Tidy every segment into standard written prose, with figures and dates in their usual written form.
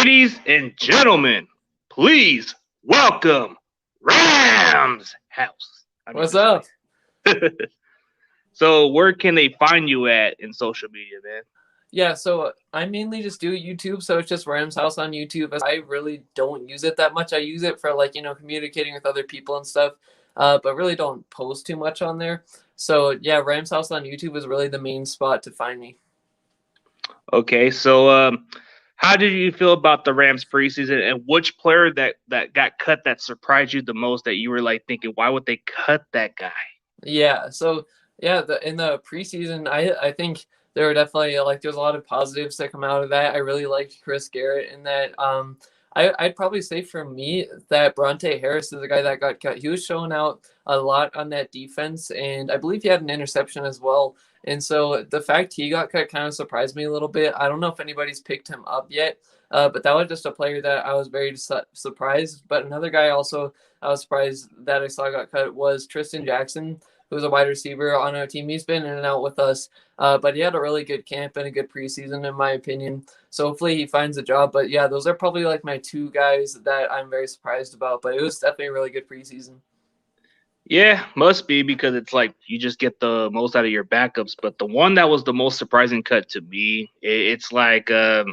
Ladies and gentlemen, please welcome Ramshouse. What's up? So, where can they find you at in social media, man? Yeah, so I mainly just do YouTube, so it's just Ramshouse on YouTube. As I really don't use it that much. I use it for communicating with other people and stuff, but really don't post too much on there. So yeah, Ramshouse on YouTube is really the main spot to find me. Okay, so how did you feel about the Rams preseason, and which player that got cut that surprised you the most? That you were like thinking, why would they cut that guy? Yeah, so yeah, in the preseason, I think there were definitely there's a lot of positives that come out of that. I really liked Chris Garrett in that. I'd probably say for me that Bronte Harris is the guy that got cut. He was showing out a lot on that defense, and I believe he had an interception as well. And so the fact he got cut kind of surprised me a little bit. I don't know if anybody's picked him up yet, but that was just a player that I was very surprised. But another guy also I was surprised that I saw got cut was Tristan Jackson, who was a wide receiver on our team. He's been in and out with us, but he had a really good camp and a good preseason, in my opinion. So hopefully he finds a job. But yeah, those are probably like my two guys that I'm very surprised about. But it was definitely a really good preseason. Yeah, must be because it's like you just get the most out of your backups. But the one that was the most surprising cut to me, it's like I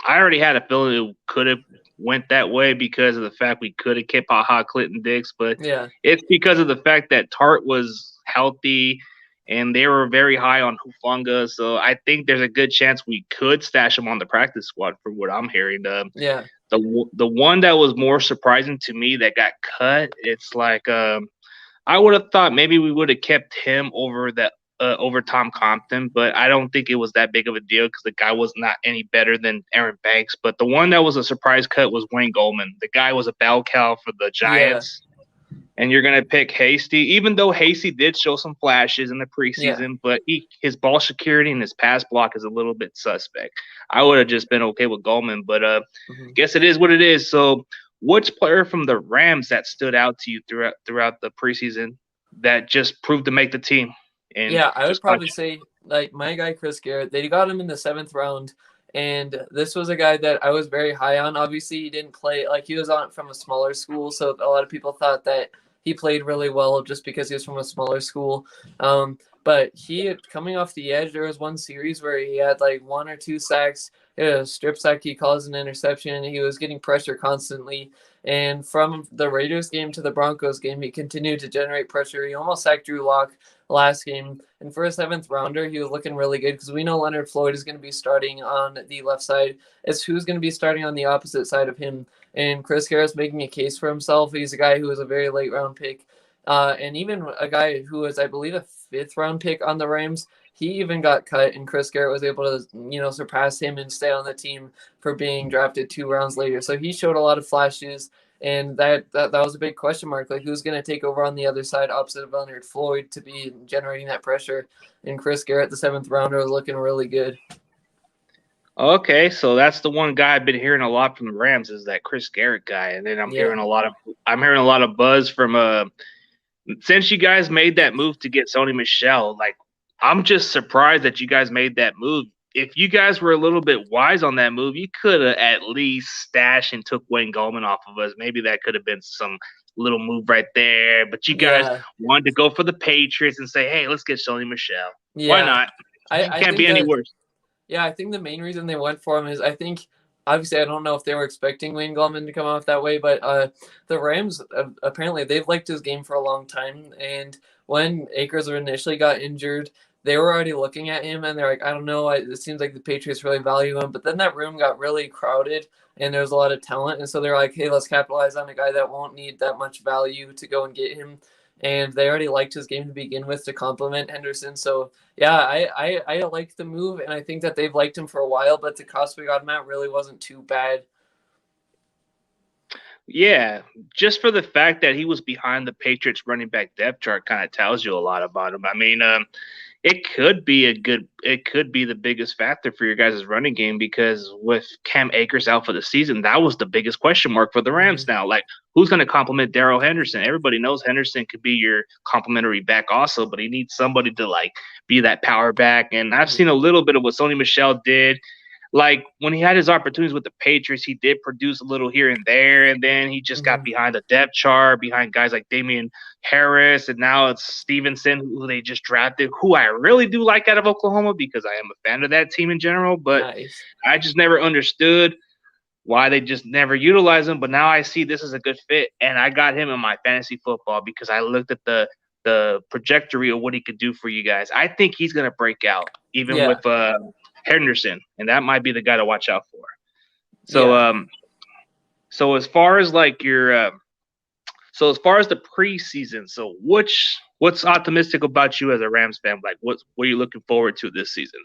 already had a feeling it could have went that way because of the fact we could have kept Ha Clinton Dix, but Yeah. it's because of the fact that Tart was healthy and they were very high on Hufanga. So I think there's a good chance we could stash him on the practice squad from what I'm hearing. Yeah. The one that was more surprising to me that got cut, it's like I would have thought maybe we would have kept him over Tom Compton, but I don't think it was that big of a deal because the guy was not any better than Aaron Banks. But the one that was a surprise cut was Wayne Goldman. The guy was a bell cow for the Giants, and you're gonna pick Hasty, even though Hasty did show some flashes in the preseason, but his ball security and his pass block is a little bit suspect. I would have just been okay with Goldman, but guess it is what it is. So, which player from the Rams that stood out to you throughout the preseason that just proved to make the team? And yeah, I would probably say like my guy Chris Garrett. They got him in the 7th round, and this was a guy that I was very high on. Obviously, he didn't play he was on from a smaller school, so a lot of people thought that he played really well just because he was from a smaller school. But he coming off the edge, there was one series where he had like 1 or 2 sacks. He had a strip sack, he calls an interception. He was getting pressure constantly. And from the Raiders game to the Broncos game, he continued to generate pressure. He almost sacked Drew Lock last game. And for a 7th rounder, he was looking really good because we know Leonard Floyd is going to be starting on the left side. It's who's going to be starting on the opposite side of him. And Chris Garrett's making a case for himself. He's a guy who was a very late round pick. And even a guy who was, I believe, a 5th round pick on the Rams, he even got cut, and Chris Garrett was able to, surpass him and stay on the team for being drafted 2 rounds later. So he showed a lot of flashes, and that was a big question mark. Like, who's going to take over on the other side opposite of Leonard Floyd to be generating that pressure? And Chris Garrett, the 7th rounder, was looking really good. Okay, so that's the one guy I've been hearing a lot from the Rams is that Chris Garrett guy, and then I'm hearing a lot of buzz from since you guys made that move to get Sony Michel. Like, I'm just surprised that you guys made that move. If you guys were a little bit wise on that move, you could have at least stashed and took Wayne Goldman off of us. Maybe that could have been some little move right there. But you guys wanted to go for the Patriots and say, hey, let's get Sony Michel. Yeah. Why not? It can't be any worse. Yeah, I think the main reason they went for him is I think obviously I don't know if they were expecting Wayne Gallman to come off that way, but the Rams apparently they've liked his game for a long time. And when Akers initially got injured, they were already looking at him and they're like, I don't know, it seems like the Patriots really value him. But then that room got really crowded and there was a lot of talent, and so they're like, hey, let's capitalize on a guy that won't need that much value to go and get him. And they already liked his game to begin with to complement Henderson. So, yeah, I like the move, and I think that they've liked him for a while, but the cost we got him at really wasn't too bad. Yeah, just for the fact that he was behind the Patriots running back depth chart kind of tells you a lot about him. I mean, it could be the biggest factor for your guys' running game because with Cam Akers out for the season, that was the biggest question mark for the Rams now. Like, who's going to complement Darrell Henderson? Everybody knows Henderson could be your complimentary back also, but he needs somebody to, like, be that power back. And I've seen a little bit of what Sony Michel did. like when he had his opportunities with the Patriots, he did produce a little here and there, and then he just got Mhm. behind the depth chart, behind guys like Damian Harris, and now it's Stevenson, who they just drafted, who I really do like out of Oklahoma because I am a fan of that team in general, but Nice. I just never understood why they just never utilize him. But now I see this is a good fit, and I got him in my fantasy football because I looked at the trajectory of what he could do for you guys. I think he's gonna break out, even Yeah. with Henderson, and that might be the guy to watch out for. So Yeah. so as far as like your so as far as the preseason, so what's optimistic about you as a Rams fan? Like what are you looking forward to this season?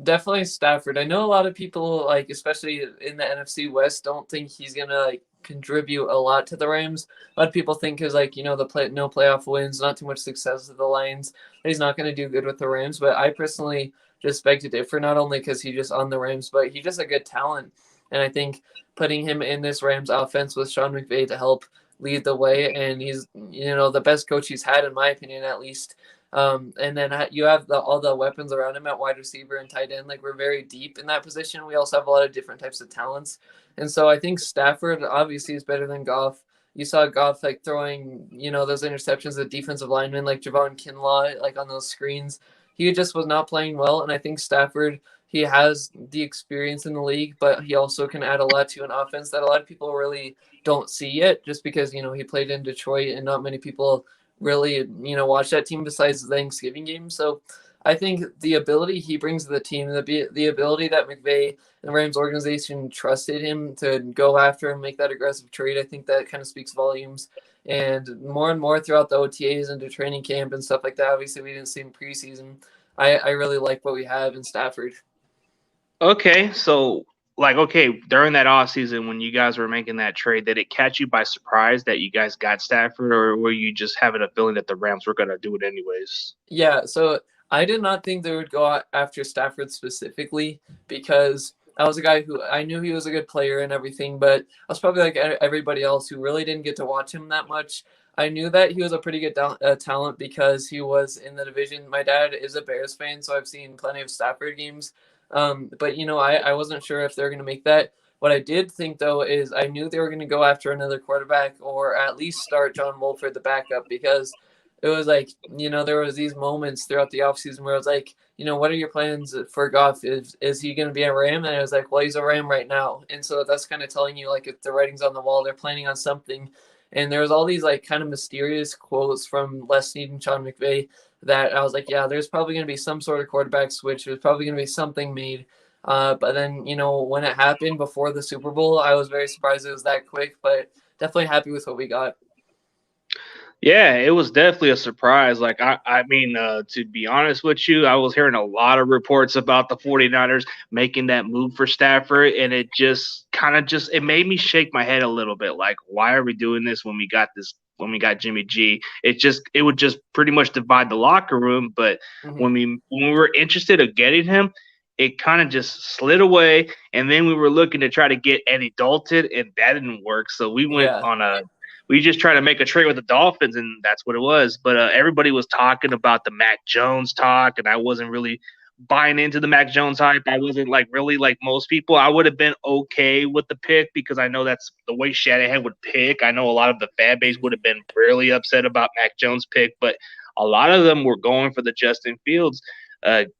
Definitely Stafford. I know a lot of people, like especially in the NFC West, don't think he's gonna like contribute a lot to the Rams. A lot of people think because like the play no playoff wins, not too much success with the Lions, that he's not gonna do good with the Rams. But I personally just beg to differ. Not only because he's just on the Rams, but he's just a good talent, and I think putting him in this Rams offense with Sean McVay to help lead the way, and he's the best coach he's had in my opinion at least. And then you have all the weapons around him at wide receiver and tight end. Like we're very deep in that position. We also have a lot of different types of talents, and so I think Stafford obviously is better than Goff. You saw Goff like throwing those interceptions at defensive linemen like Javon Kinlaw like on those screens. He just was not playing well, and I think Stafford. He has the experience in the league, but he also can add a lot to an offense that a lot of people really don't see yet, just because he played in Detroit and not many people really, watch that team besides the Thanksgiving game. So I think the ability he brings to the team, the ability that McVay and the Rams organization trusted him to go after and make that aggressive trade, I think that kind of speaks volumes. And more throughout the OTAs into training camp and stuff like that. Obviously, we didn't see him preseason. I really like what we have in Stafford. Okay, so like okay, during that off season when you guys were making that trade, did it catch you by surprise that you guys got Stafford, or were you just having a feeling that the Rams were gonna do it anyways? Yeah, so I did not think they would go after Stafford specifically because I was a guy who I knew he was a good player and everything, but I was probably like everybody else who really didn't get to watch him that much. I knew that he was a pretty good talent because he was in the division. My dad is a Bears fan, so I've seen plenty of Stafford games. But I wasn't sure if they're going to make that. What I did think though is I knew they were going to go after another quarterback or at least start John Wolford the backup because it was like there was these moments throughout the offseason where I was like, what are your plans for Goff? Is he going to be a Ram? And I was like, well, he's a Ram right now, and so that's kind of telling you like if the writing's on the wall, they're planning on something. And there was all these like kind of mysterious quotes from Les Snead and Sean McVay that I was like, yeah, there's probably going to be some sort of quarterback switch. There's probably going to be something made. But then when it happened before the Super Bowl, I was very surprised it was that quick. But definitely happy with what we got. Yeah, it was definitely a surprise. Like I mean, to be honest with you, I was hearing a lot of reports about the 49ers making that move for Stafford, and it just kind of just it made me shake my head a little bit. Like, why are we doing this when we got Jimmy G? It would just pretty much divide the locker room. But Mm-hmm. when we were interested of getting him, it kind of just slid away, and then we were looking to try to get Eddie Dalton, and that didn't work. So Yeah. we just tried to make a trade with the Dolphins, and that's what it was. But everybody was talking about the Mac Jones talk, and I wasn't really buying into the Mac Jones hype. I wasn't like really like most people. I would have been okay with the pick because I know that's the way Shanahan would pick. I know a lot of the fan base would have been really upset about Mac Jones' pick, but a lot of them were going for the Justin Fields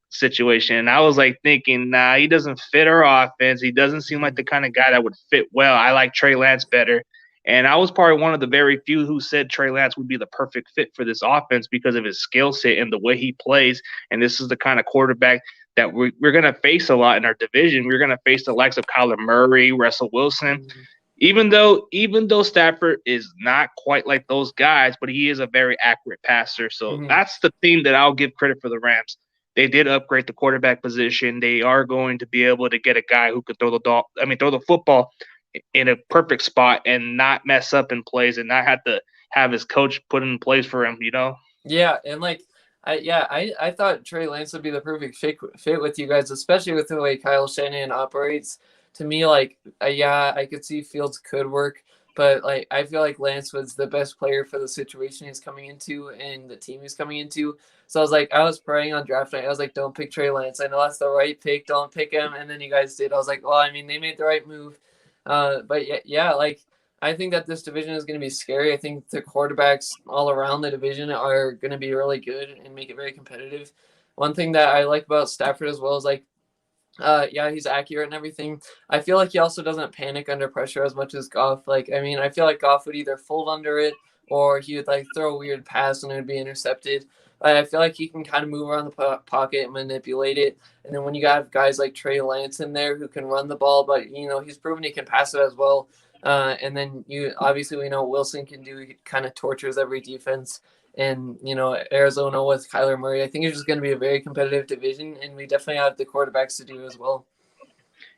situation. And I was like thinking, nah, he doesn't fit our offense. He doesn't seem like the kind of guy that would fit well. I like Trey Lance better. And I was probably one of the very few who said Trey Lance would be the perfect fit for this offense because of his skill set and the way he plays. And this is the kind of quarterback that we're going to face a lot in our division. We're going to face the likes of Kyler Murray, Russell Wilson. Mm-hmm. Even though Stafford is not quite like those guys, but he is a very accurate passer. So Mm-hmm. that's the thing that I'll give credit for the Rams. They did upgrade the quarterback position. They are going to be able to get a guy who could throw the football in a perfect spot and not mess up in plays and not have to have his coach put in place for him, Yeah, and like I thought Trey Lance would be the perfect fit with you guys, especially with the way Kyle Shanahan operates. To me, like I could see Fields could work, But like I feel like Lance was the best player for the situation he's coming into and the team he's coming into. So I was praying on draft night. I was like, don't pick Trey Lance. I know that's the right pick. Don't pick him. And then you guys did. I was like, well, I mean, they made the right move. But yeah, like I think that this division is going to be scary. I think the quarterbacks all around the division are going to be really good and make it very competitive. One thing that I like about Stafford as well is like, yeah, he's accurate and everything. I feel like he also doesn't panic under pressure as much as Goff. Like, I mean, I feel like Goff would either fold under it or he would like throw a weird pass and it would be intercepted. I feel like he can kind of move around the pocket and manipulate it. And then when you got guys like Trey Lance in there who can run the ball, but he's proven he can pass it as well. And then we know Wilson can do. He kind of tortures every defense. And Arizona with Kyler Murray, I think it's just going to be a very competitive division, and we definitely have the quarterbacks to do as well.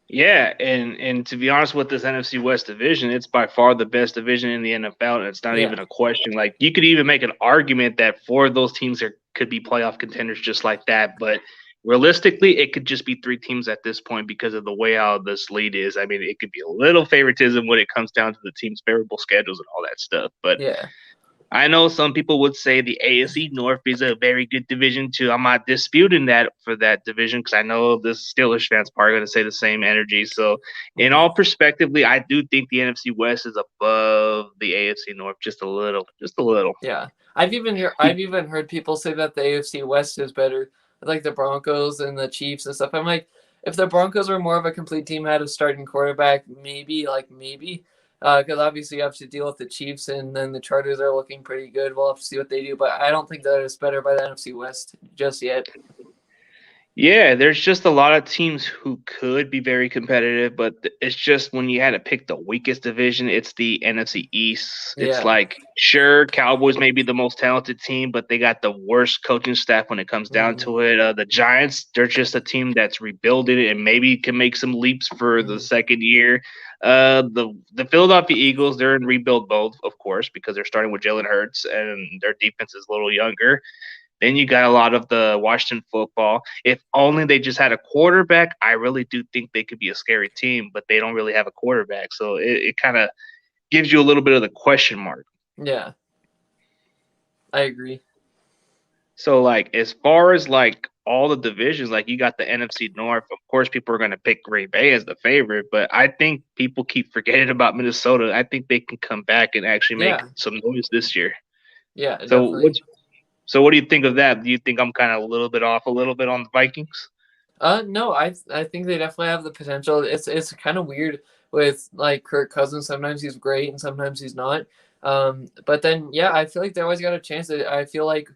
Yeah, and to be honest with this NFC West division, it's by far the best division in the NFL, and it's not even a question. Like you could even make an argument that 4 of those teams could be playoff contenders just like that, but realistically, it could just be 3 teams at this point because of the way how this lead is. I mean, it could be a little favoritism when it comes down to the team's favorable schedules and all that stuff, but yeah. I know some people would say the AFC North is a very good division too. I'm not disputing that for that division because I know the Steelers fans are going to say the same energy. So, in all perspectively, I do think the NFC West is above the AFC North just a little, Yeah, I've even heard people say that the AFC West is better, like the Broncos and the Chiefs and stuff. I'm like, if the Broncos were more of a complete team, had a starting quarterback, maybe. Because obviously you have to deal with the Chiefs, and then the Chargers are looking pretty good. We'll have to see what they do, but I don't think that it's better by the NFC West just yet. Yeah, there's just a lot of teams who could be very competitive, but it's just when you had to pick the weakest division, it's the NFC East. It's like, sure, Cowboys may be the most talented team, but they got the worst coaching staff when it comes down to it. The Giants, they're just a team that's rebuilding and maybe can make some leaps for the second year. The Philadelphia Eagles, they're in rebuild mode, of course, because they're starting with Jalen Hurts and their defense is a little younger. Then you got a lot of the Washington football. If only they just had a quarterback, I really do think they could be a scary team, but they don't really have a quarterback. So it kind of gives you a little bit of the question mark. Yeah, I agree. So, like, as far as, like, all the divisions, like, you got the NFC North. Of course, people are going to pick Green Bay as the favorite, but I think people keep forgetting about Minnesota. I think they can come back and actually make some noise this year. Yeah, definitely. So what do you think of that? Do you think I'm kind of a little bit off on the Vikings? No, I think they definitely have the potential. It's kind of weird with like Kirk Cousins. Sometimes he's great and sometimes he's not. But then I feel like they always got a chance. I feel like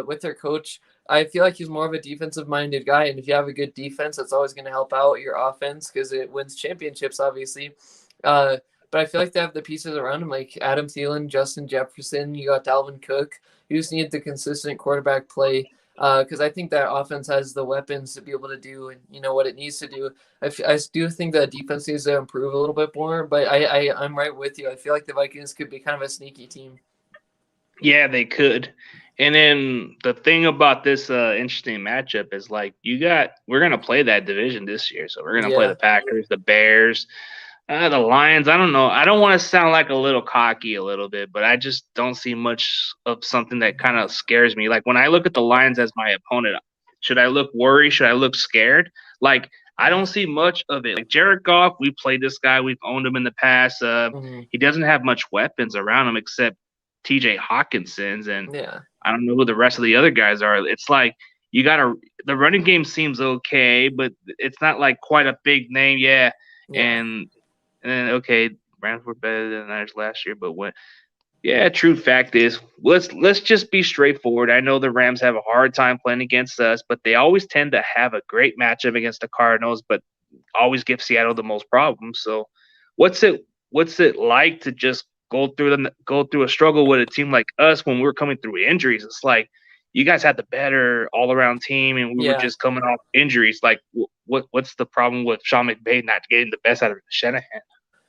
with their coach, I feel like he's more of a defensive minded guy, and if you have a good defense, that's always going to help out your offense because it wins championships, obviously. But I feel like they have the pieces around him, like Adam Thielen, Justin Jefferson. You got Dalvin Cook. You just need the consistent quarterback play because I think that offense has the weapons to be able to do what it needs to do. I do think that defense needs to improve a little bit more, but I'm right with you. I feel like the Vikings could be kind of a sneaky team. Yeah, they could. And then the thing about this interesting matchup is like we're gonna play that division this year, so we're gonna play the Packers, the Bears. The Lions, I don't know. I don't want to sound like a little cocky a little bit, but I just don't see much of something that kind of scares me. Like when I look at the Lions as my opponent, should I look worried? Should I look scared? Like I don't see much of it. Like Jared Goff, we played this guy. We've owned him in the past. He doesn't have much weapons around him except TJ Hawkinson's, and I don't know who the rest of the other guys are. It's like the running game seems okay, but it's not like quite a big name. And then, okay, Rams were better than ours last year, but what? Yeah, true fact is, let's just be straightforward. I know the Rams have a hard time playing against us, but they always tend to have a great matchup against the Cardinals, but always give Seattle the most problems. So, what's it like to just go through a struggle with a team like us when we're coming through injuries? It's like you guys had the better all around team, and we were just coming off injuries. Like, what's the problem with Sean McVay not getting the best out of Shanahan?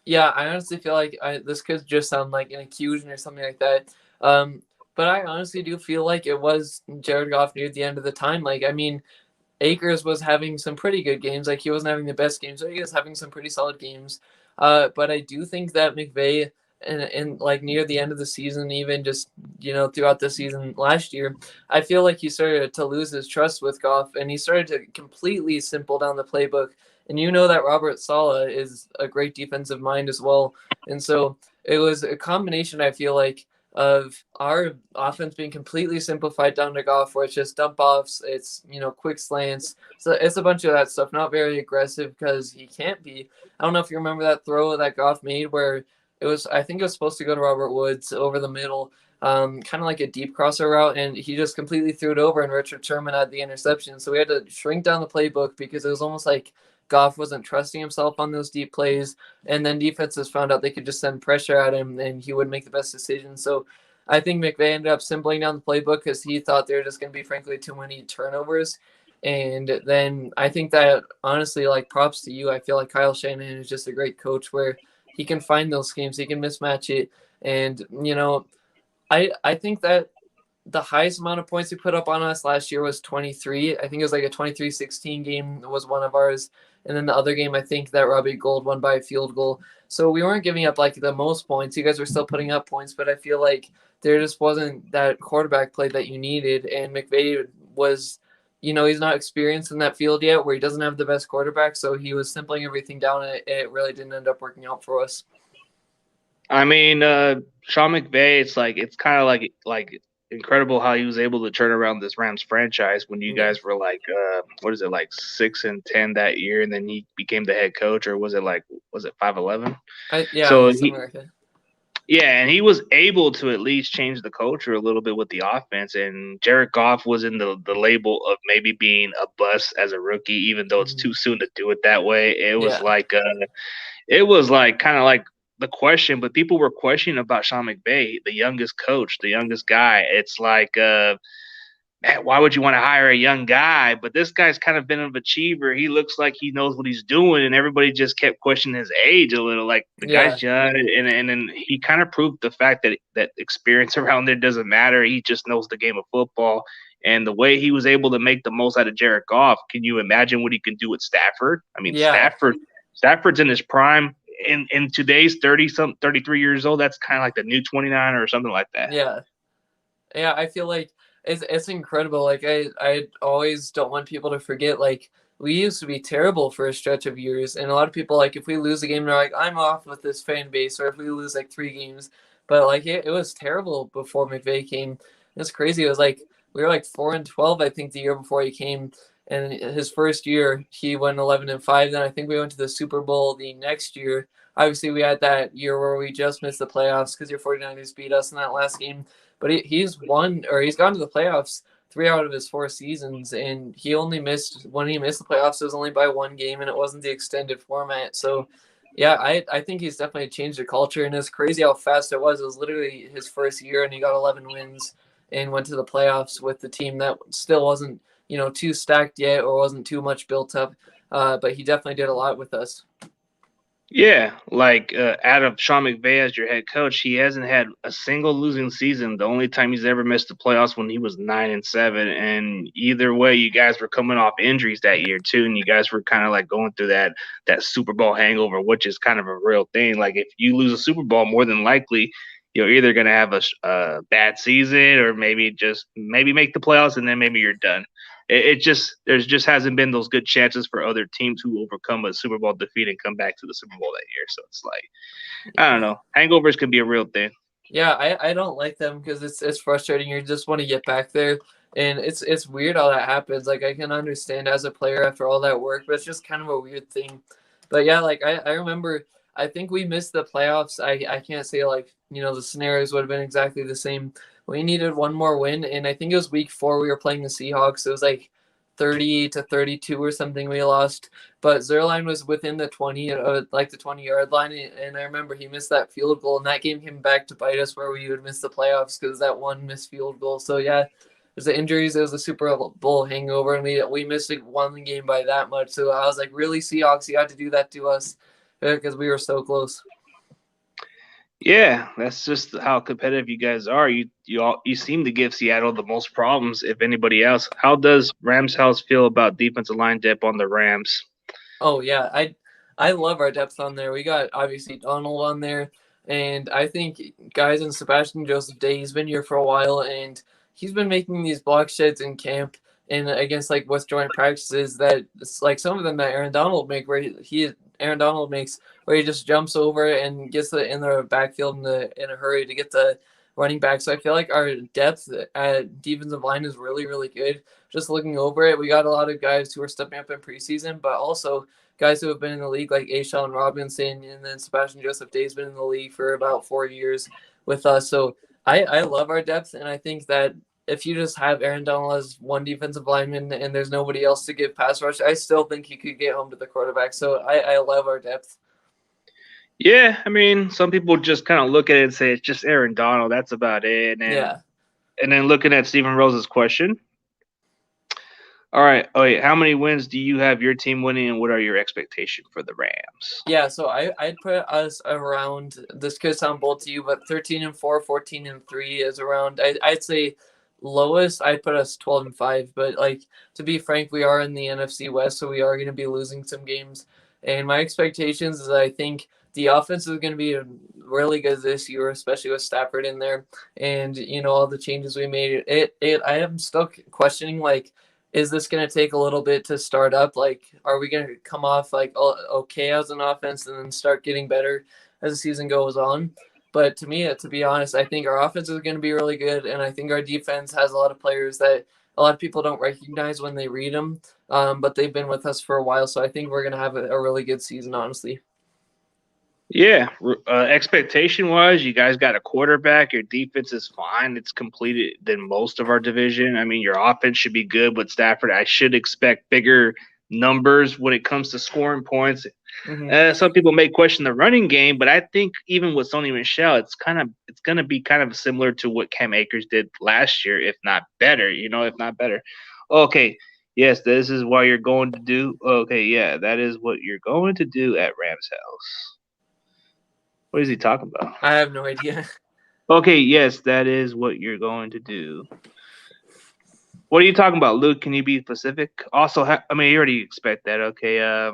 Yeah, I honestly feel like this could just sound like an accusation or something like that. But I honestly do feel like it was Jared Goff near the end of the time. Like, I mean, Akers was having some pretty good games. Like, he wasn't having the best games, but he was having some pretty solid games. But I do think that McVay and like near the end of the season, even just throughout the season last year, I feel like he started to lose his trust with Goff, and he started to completely simple down the playbook. And that Robert Saleh is a great defensive mind as well, and so it was a combination. I feel like of our offense being completely simplified down to Goff, where it's just dump offs, it's quick slants, so it's a bunch of that stuff. Not very aggressive because he can't be. I don't know if you remember that throw that Goff made where I think it was supposed to go to Robert Woods over the middle, kind of like a deep crosser route, and he just completely threw it over, and Richard Sherman had the interception. So we had to shrink down the playbook because it was almost like Goff wasn't trusting himself on those deep plays, and then defenses found out they could just send pressure at him, and he would make the best decision. So I think McVay ended up simpling down the playbook because he thought there were just going to be, frankly, too many turnovers. And then I think that, honestly, like, props to you. I feel like Kyle Shanahan is just a great coach where he can find those schemes, he can mismatch it. And, I think that the highest amount of points we put up on us last year was 23. I think it was like a 23-16 game was one of ours. And then the other game, I think that Robbie Gould won by a field goal. So we weren't giving up like the most points. You guys were still putting up points, but I feel like there just wasn't that quarterback play that you needed. And McVay was, he's not experienced in that field yet where he doesn't have the best quarterback. So he was simpling everything down, and it really didn't end up working out for us. I mean, Sean McVay, it's kind of like incredible how he was able to turn around this Rams franchise when you guys were like, what is it, like 6-10 that year, and then he became the head coach, or was it 5-11? Yeah, so yeah, and he was able to at least change the culture a little bit with the offense. And Jared Goff was in the label of maybe being a bust as a rookie, even though it's too soon to do it that way. It was kind of like the question, but people were questioning about Sean McVay, the youngest coach, the youngest guy. It's like, man, why would you want to hire a young guy? But this guy's kind of been an achiever. He looks like he knows what he's doing, and everybody just kept questioning his age a little. Like, the guy's young, and then he kind of proved the fact that experience around there doesn't matter. He just knows the game of football. And the way he was able to make the most out of Jared Goff, can you imagine what he can do with Stafford? I mean, Stafford's in his prime. In today's 33 years old, that's kind of like the new 29 or something like that. Yeah, I feel like it's incredible. Like, I always don't want people to forget, like, we used to be terrible for a stretch of years, and a lot of people, like, if we lose a game, they're like, I'm off with this fan base, or if we lose like 3 games, but like it was terrible before McVay came. It's crazy. It was like we were like 4-12, I think, the year before he came. And his first year, he went 11-5. Then I think we went to the Super Bowl the next year. Obviously, we had that year where we just missed the playoffs because your 49ers beat us in that last game. But he's gone to the playoffs 3 out of his 4 seasons, and when he missed the playoffs, it was only by 1 game, and it wasn't the extended format. So, yeah, I think he's definitely changed the culture, and it's crazy how fast it was. It was literally his first year, and he got 11 wins and went to the playoffs with the team that still wasn't too stacked yet or wasn't too much built up. But he definitely did a lot with us. Yeah, like out of Sean McVay as your head coach, he hasn't had a single losing season. The only time he's ever missed the playoffs when he was 9-7, and either way, you guys were coming off injuries that year too, and you guys were kind of like going through that Super Bowl hangover, which is kind of a real thing. Like, if you lose a Super Bowl, more than likely you're either going to have a bad season, or maybe make the playoffs, and then maybe you're done. There just hasn't been those good chances for other teams who overcome a Super Bowl defeat and come back to the Super Bowl that year. So it's like, I don't know, hangovers could be a real thing. Yeah, I don't like them because it's frustrating. You just want to get back there, and it's weird how that happens. Like, I can understand as a player after all that work, but it's just kind of a weird thing. But yeah, like I remember, I think we missed the playoffs. I can't say like the scenarios would have been exactly the same. We needed one more win, and I think it was week 4. We were playing the Seahawks. It was like 30-32 or something we lost, but Zerline was within the 20, like the 20-yard line, and I remember he missed that field goal, and that game came back to bite us where we would miss the playoffs because that one missed field goal. So yeah, there's the injuries. It was a Super Bowl hangover, and we missed one game by that much. So I was like, really, Seahawks, you had to do that to us because we were so close. Yeah, that's just how competitive you guys are. You seem to give Seattle the most problems, if anybody else. How does Ramshouse feel about defensive line depth on the Rams? Oh yeah, I love our depth on there. We got obviously Donald on there, And I think guys in Sebastian Joseph Day, he's been here for a while, and he's been making these block sheds in camp and against like with joint practices that it's like some of them that Aaron Donald make where Aaron Donald makes where he just jumps over and gets in the backfield in a hurry to get the running back. So I feel like our depth at defensive line is really, really good. Just looking over it, we got a lot of guys who are stepping up in preseason, but also guys who have been in the league like Ashawn Robinson, and then Sebastian Joseph Day's been in the league for about 4 years with us. So I love our depth, and I think that if you just have Aaron Donald as one defensive lineman and there's nobody else to give pass rush, I still think he could get home to the quarterback. So I love our depth. Yeah, I mean, some people just kind of look at it and say it's just Aaron Donald. That's about it. And then looking at Stephen Rose's question. All right. Oh, wait. How many wins do you have your team winning, and what are your expectations for the Rams? Yeah, so I'd put us around. This could sound bold to you, but 13-4, 14-3 is around. I'd say lowest. I'd put us 12-5. But like to be frank, we are in the NFC West, so we are going to be losing some games. And my expectations is I think the offense is going to be really good this year, especially with Stafford in there, and all the changes we made. I am still questioning like, is this going to take a little bit to start up? Like, are we going to come off like okay as an offense and then start getting better as the season goes on? But to me, to be honest, I think our offense is going to be really good, and I think our defense has a lot of players that a lot of people don't recognize when they read them, but they've been with us for a while, so I think we're going to have a really good season, honestly. Yeah, expectation-wise, you guys got a quarterback. Your defense is fine. It's completed than most of our division. I mean, your offense should be good, but Stafford, I should expect bigger numbers when it comes to scoring points. Mm-hmm. Some people may question the running game, but I think even with Sony Michel, it's going to be kind of similar to what Cam Akers did last year, if not better. If not better. Okay, yes, this is what you're going to do. Okay, yeah, that is what you're going to do at Ramshouse. What is he talking about? I have no idea. Okay, yes, that is what you're going to do. What are you talking about, Luke? Can you be specific? Also, I mean, you already expect that. Okay.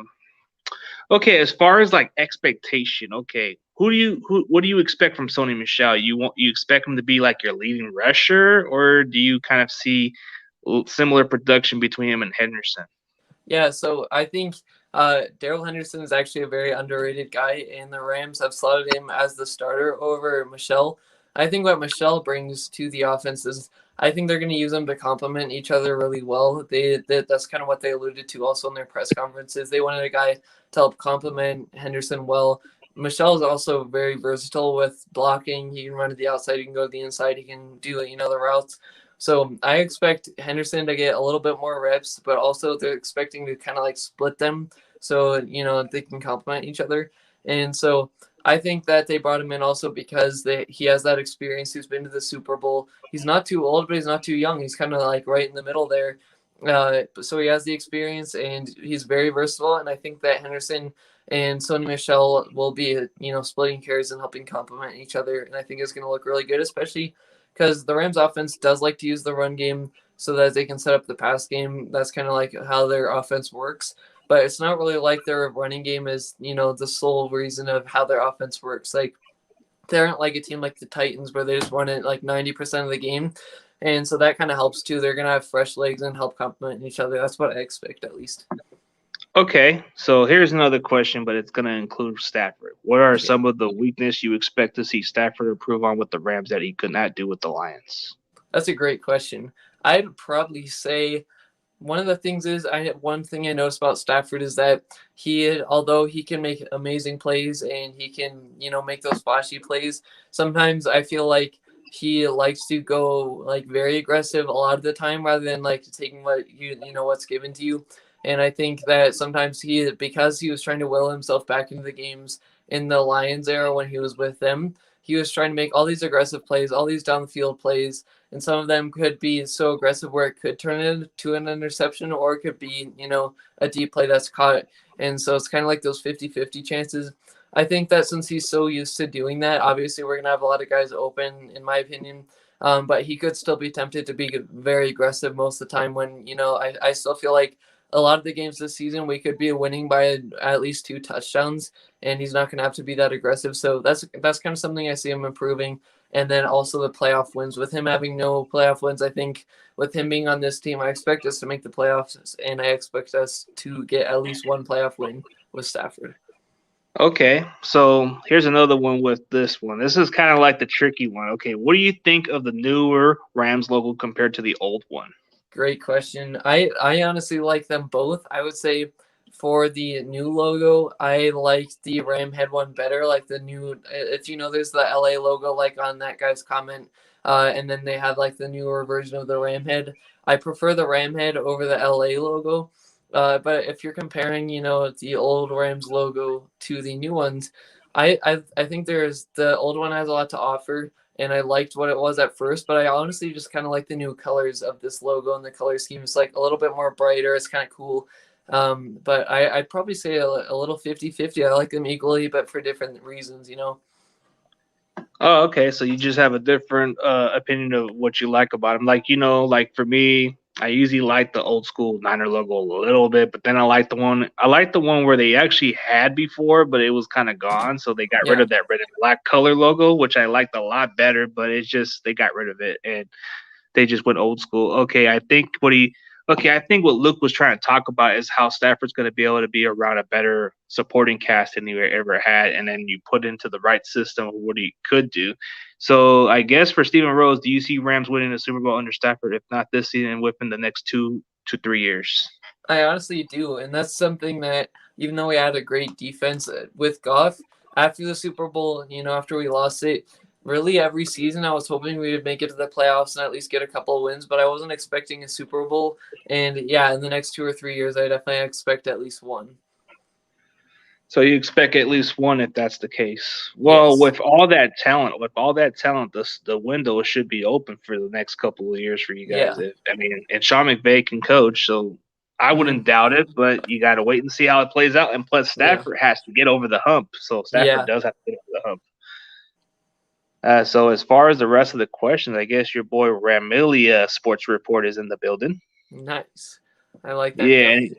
Okay. As far as like expectation, okay, what do you expect from Sony Michel? You expect him to be like your leading rusher, or do you kind of see similar production between him and Henderson? Yeah, so I think Darrell Henderson is actually a very underrated guy, and the Rams have slotted him as the starter over Michel. I think what Michel brings to the offense is I think they're going to use them to complement each other really well. That's kind of what they alluded to also in their press conferences. They wanted a guy to help complement Henderson well. Michel is also very versatile with blocking. He can run to the outside. He can go to the inside. He can do the routes. So I expect Henderson to get a little bit more reps, but also they're expecting to kind of like split them so they can complement each other. And so I think that they brought him in also because he has that experience. He's been to the Super Bowl. He's not too old, but he's not too young. He's kind of like right in the middle there. So he has the experience, and he's very versatile. And I think that Henderson and Sony Michel will be, splitting carries and helping complement each other. And I think it's going to look really good, especially because the Rams offense does like to use the run game so that they can set up the pass game. That's kind of like how their offense works. But it's not really like their running game is, the sole reason of how their offense works. Like, they aren't like a team like the Titans where they just run it like 90% of the game. And so that kind of helps too. They're going to have fresh legs and help complement each other. That's what I expect, at least. Okay, so here's another question, but it's going to include Stafford. What are some of the weakness you expect to see Stafford improve on with the Rams that he could not do with the Lions? That's a great question. I'd probably say one of the things is one thing I noticed about Stafford is that although he can make amazing plays and he can, make those flashy plays, sometimes I feel like he likes to go like very aggressive a lot of the time rather than like taking what what's given to you. And I think that sometimes because he was trying to will himself back into the games in the Lions era when he was with them, he was trying to make all these aggressive plays, all these down the field plays, and some of them could be so aggressive where it could turn into an interception, or it could be, a deep play that's caught. And so it's kind of like those 50-50 chances. I think that since he's so used to doing that, obviously we're going to have a lot of guys open, in my opinion. But he could still be tempted to be very aggressive most of the time when, I still feel like a lot of the games this season we could be winning by at least 2 touchdowns, and he's not going to have to be that aggressive. So that's kind of something I see him improving. And then also the playoff wins. With him having no playoff wins, I think with him being on this team, I expect us to make the playoffs, and I expect us to get at least one playoff win with Stafford. Okay, so here's another one with this one. This is kind of like the tricky one. Okay, what do you think of the newer Rams logo compared to the old one? Great question. I honestly like them both. I would say for the new logo, I like the Ram head one better. Like the new, if you know, there's the LA logo like on that guy's comment, and then they have like the newer version of the Ram head. I prefer the Ram head over the LA logo. But if you're comparing, the old Rams logo to the new ones, I think there's the old one has a lot to offer, and I liked what it was at first, but I honestly just kind of like the new colors of this logo, and the color scheme is like a little bit more brighter. It's kind of cool. But I'd probably say a little 50-50. I like them equally, but for different reasons. Oh, okay. So you just have a different opinion of what you like about them. Like, like for me, I usually like the old school Niner logo a little bit, but then I like the one where they actually had before, but it was kind of gone. So they got rid Yeah. of that red and black color logo, which I liked a lot better, but it's just they got rid of it and they just went old school. I think what Luke was trying to talk about is how Stafford's going to be able to be around a better supporting cast than he ever had, and then you put into the right system of what he could do. So I guess for Stephen Rose, do you see Rams winning the Super Bowl under Stafford? If not this season, within the next 2 to 3 years? I honestly do, and that's something that even though we had a great defense with Goff after the Super Bowl, after we lost it, really every season I was hoping we would make it to the playoffs and at least get a couple of wins, but I wasn't expecting a Super Bowl. And yeah, in the next 2 or 3 years, I definitely expect at least one. So you expect at least one if that's the case. Well, Yes. with all that talent, the window should be open for the next couple of years for you guys. Yeah. And Sean McVay can coach, so I Mhm. wouldn't doubt it. But you got to wait and see how it plays out. And plus, Yeah. Stafford has to get over the hump, so Stafford Yeah. does have to get over the hump. So as far as the rest of the questions, I guess your boy Ramilia Sports Report is in the building. Nice. I like that Yeah, guy.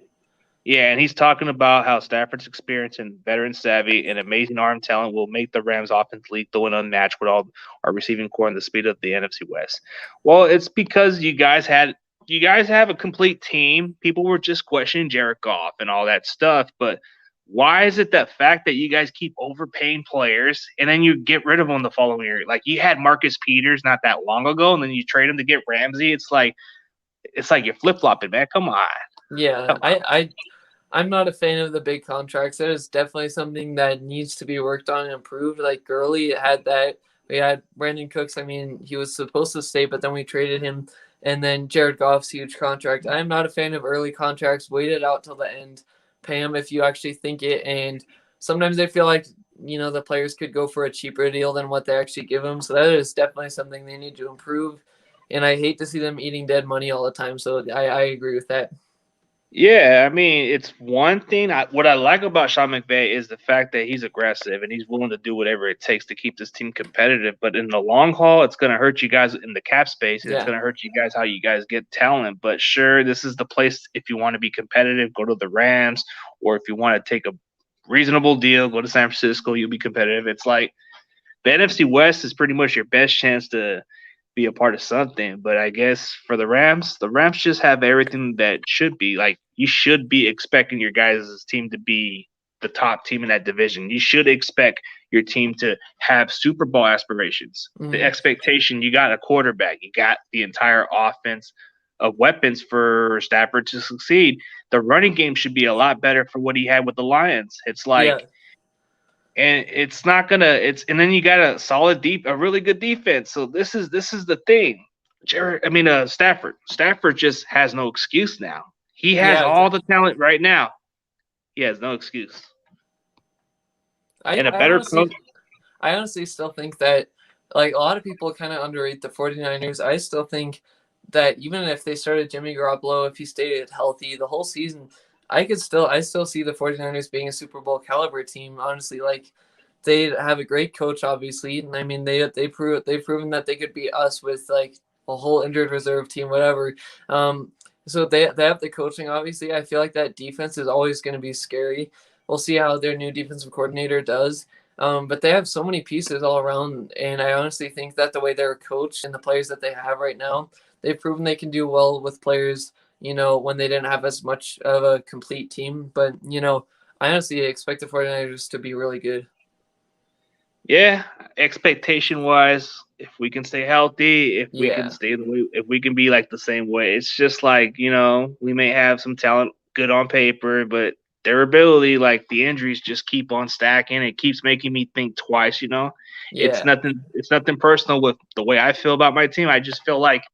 and he's talking about how Stafford's experience and veteran savvy and amazing arm talent will make the Rams offense lethal and unmatched with all our receiving core and the speed of the NFC West. Well, it's because you guys have a complete team. People were just questioning Jared Goff and all that stuff, but why is it the fact that you guys keep overpaying players and then you get rid of them the following year? Like you had Marcus Peters not that long ago, and then you trade him to get Ramsey. It's like you're flip flopping, man. Come on, Yeah. come on. I'm not a fan of the big contracts. That is definitely something that needs to be worked on and improved. Like Gurley had that. We had Brandon Cooks. I mean, he was supposed to stay, but then we traded him. And then Jared Goff's huge contract. I'm not a fan of early contracts. Wait it out till the end. Pay him if you actually think it. And sometimes I feel like, the players could go for a cheaper deal than what they actually give them. So that is definitely something they need to improve. And I hate to see them eating dead money all the time. So I agree with that. Yeah, I mean, it's one thing. What I like about Sean McVay is the fact that he's aggressive and he's willing to do whatever it takes to keep this team competitive. But in the long haul, it's going to hurt you guys in the cap space, and it's Yeah. going to hurt you guys how you guys get talent. But sure, this is the place if you want to be competitive, go to the Rams, or if you want to take a reasonable deal, go to San Francisco. You'll be competitive. It's like the NFC West is pretty much your best chance to be a part of something. But I guess for the Rams just have everything that should be. Like you should be expecting your guys' team to be the top team in that division. You should expect your team to have Super Bowl aspirations. The Mhm. expectation you got a quarterback, you got the entire offense of weapons for Stafford to succeed. The running game should be a lot better for what he had with the Lions. It's like Yeah. and it's not gonna it's and then you got a really good defense. So this is the thing. Stafford just has no excuse now. He has Yeah. all the talent right now. He has no excuse. I, And a I better honestly coach. I honestly still think that like a lot of people kind of underrate the 49ers. I still think that even if they started Jimmy Garoppolo, if he stayed healthy the whole season, I still see the 49ers being a Super Bowl caliber team. Honestly, like they have a great coach, obviously, and I mean they've proven that they could beat us with like a whole injured reserve team, whatever. Um, So they have the coaching, obviously. I feel like that defense is always going to be scary. We'll see how their new defensive coordinator does. But they have so many pieces all around, and I honestly think that the way they're coached and the players that they have right now, they've proven they can do well with players, when they didn't have as much of a complete team. But, I honestly expect the 49ers to be really good. Yeah, expectation wise, if we can stay healthy, if we can Yeah. stay the way, if we can be like the same way, it's just like, we may have some talent good on paper, but their ability, like the injuries just keep on stacking. It keeps making me think twice. Yeah. It's nothing personal with the way I feel about my team. I just feel like,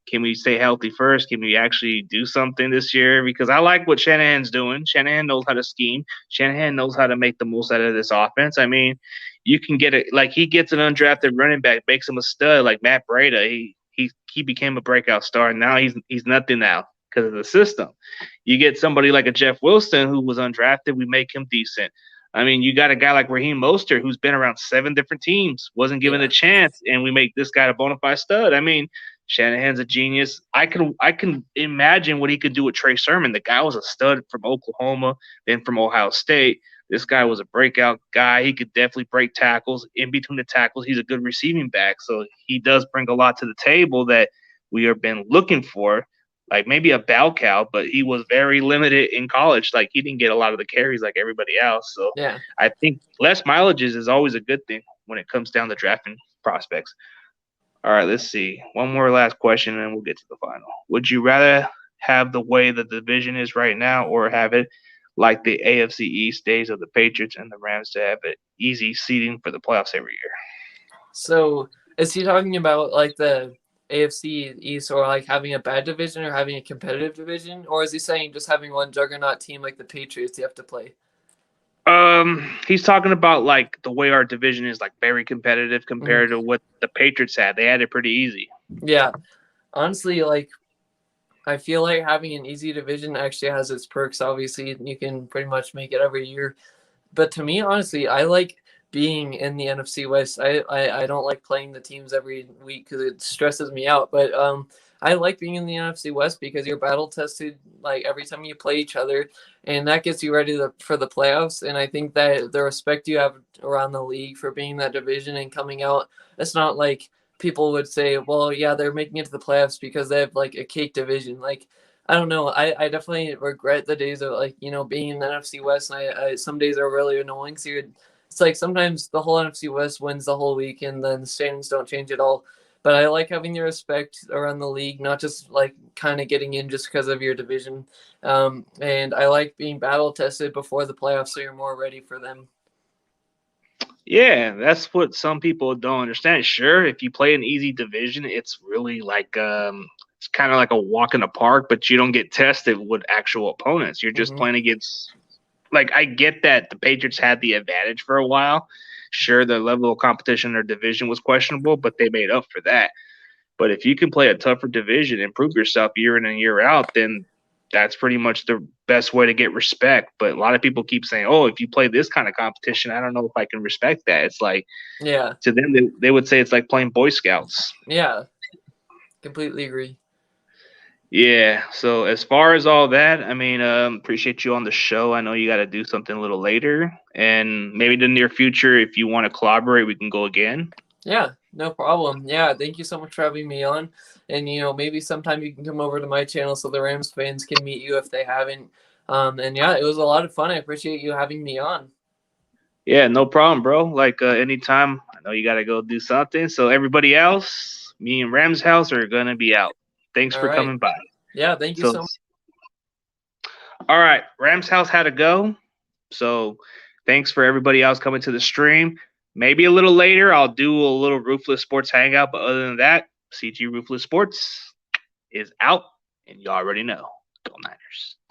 can we stay healthy first? Can we actually do something this year? Because I like what Shanahan's doing. Shanahan knows how to scheme. Shanahan knows how to make the most out of this offense. I mean, you can get it like he gets an undrafted running back, makes him a stud like Matt Breida. He became a breakout star, and now he's nothing now because of the system. You get somebody like a Jeff Wilson who was undrafted, we make him decent. I mean, you got a guy like Raheem Mostert who's been around 7 different teams, wasn't given a Yeah. chance, and we make this guy a bona fide stud. I mean, Shanahan's a genius. I can imagine what he could do with Trey Sermon. The guy was a stud from Oklahoma, then from Ohio State. This guy was a breakout guy. He could definitely break tackles. In between the tackles, he's a good receiving back. So he does bring a lot to the table that we have been looking for. Like maybe a bell cow, but he was very limited in college. Like he didn't get a lot of the carries like everybody else. So Yeah. I think less mileages is always a good thing when it comes down to drafting prospects. All right, let's see. One more last question, and then we'll get to the final. Would you rather have the way the division is right now, or have it like the AFC East days of the Patriots and the Rams to have it easy seeding for the playoffs every year? So is he talking about like the AFC East or like having a bad division or having a competitive division? Or is he saying just having one juggernaut team like the Patriots you have to play? He's talking about like the way our division is like very competitive Mhm. compared to what the Patriots had. They had it pretty easy. Yeah. Honestly, like I feel like having an easy division actually has its perks. Obviously, you can pretty much make it every year. But to me, honestly, I like being in the NFC West. I don't like playing the teams every week because it stresses me out. But I like being in the NFC West because you're battle tested like every time you play each other, and that gets you ready for the playoffs. And I think that the respect you have around the league for being that division and coming out, it's not like people would say, well, yeah, they're making it to the playoffs because they have like a cake division. Like I don't know. I definitely regret the days of like being in the NFC West, and I some days are really annoying. So it's like sometimes the whole NFC West wins the whole week, and then the standings don't change at all. But I like having the respect around the league, not just like kind of getting in just because of your division. And I like being battle tested before the playoffs, so you're more ready for them. Yeah, that's what some people don't understand. Sure, if you play an easy division, it's really like it's kind of like a walk in the park, but you don't get tested with actual opponents. You're just Hmm. playing against like I get that the Patriots had the advantage for a while. Sure, the level of competition in their division was questionable, but they made up for that. But if you can play a tougher division and prove yourself year in and year out, then that's pretty much the best way to get respect. But a lot of people keep saying, "Oh, if you play this kind of competition, I don't know if I can respect that." It's like Yeah, to them, they would say it's like playing Boy Scouts. yeah, completely agree. Yeah. So as far as all that, I mean, appreciate you on the show. I know you got to do something a little later, and maybe in the near future, if you want to collaborate, we can go again. Yeah, no problem. Yeah, thank you so much for having me on. And maybe sometime you can come over to my channel so the Rams fans can meet you if they haven't. And yeah, it was a lot of fun. I appreciate you having me on. Yeah, no problem, bro. Like anytime, I know you got to go do something. So everybody else, me and Ramshouse are gonna be out. Thanks All for right. coming by. Yeah, thank you So, so much. all right, Ramshouse had to go. So, thanks for everybody else coming to the stream. Maybe a little later, I'll do a little Ruthless Sports hangout. But other than that, CG Ruthless Sports is out, and you already know. Go Niners.